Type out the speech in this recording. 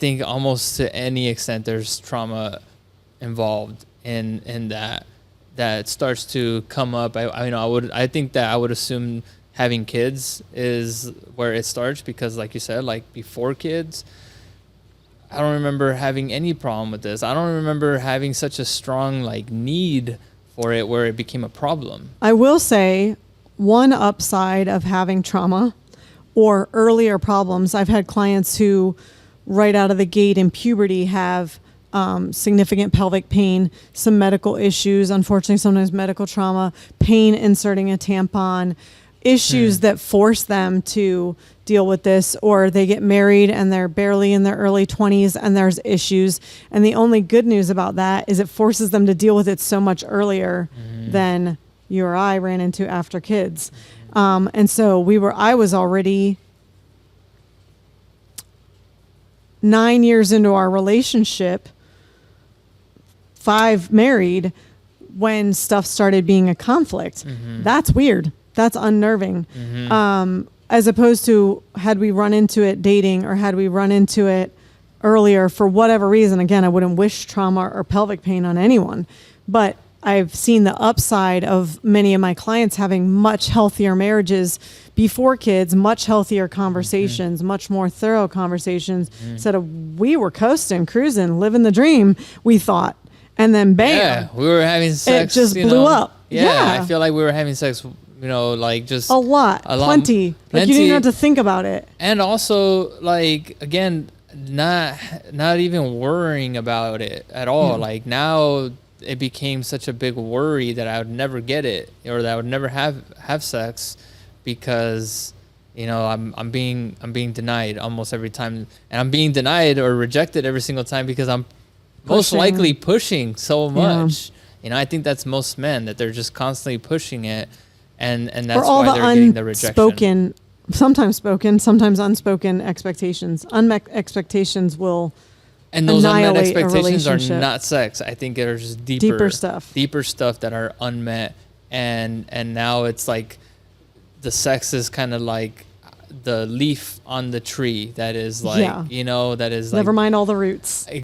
think almost to any extent there's trauma involved in that starts to come up. I think that I would assume having kids is where it starts, because like you said, like before kids, I don't remember having any problem with this. I don't remember having such a strong like need for it where it became a problem. I will say one upside of having trauma or earlier problems. I've had clients who right out of the gate in puberty have significant pelvic pain, some medical issues, unfortunately sometimes medical trauma, pain inserting a tampon, issues that force them to deal with this, or they get married and they're barely in their early 20s and there's issues. And the only good news about that is it forces them to deal with it so much earlier than you or I ran into after kids. And so I was already 9 years into our relationship, 5 married, when stuff started being a conflict. That's weird. That's unnerving. As opposed to had we run into it dating, or had we run into it earlier for whatever reason. Again, I wouldn't wish trauma or pelvic pain on anyone, but I've seen the upside of many of my clients having much healthier marriages before kids, much healthier conversations, much more thorough conversations. Instead of we were coasting, cruising, living the dream, we thought. And then bam. Yeah, we were having sex. It just blew up. Yeah, I feel like we were having sex, like just a lot, plenty. Like you didn't even have to think about it. And also, like, again, not even worrying about it at all. Like now it became such a big worry that I would never get it, or that I would never have sex, because I'm being denied almost every time, and I'm being denied or rejected every single time because I'm most likely pushing so much. I think that's most men, that they're just constantly pushing it, and that's why they're getting the rejection. Sometimes spoken, sometimes unspoken expectations. Unmet expectations will and those unmet annihilate expectations are not sex. I think they're just deeper stuff that are unmet, and now it's like the sex is kind of like the leaf on the tree that is like, that is like, never mind all the roots.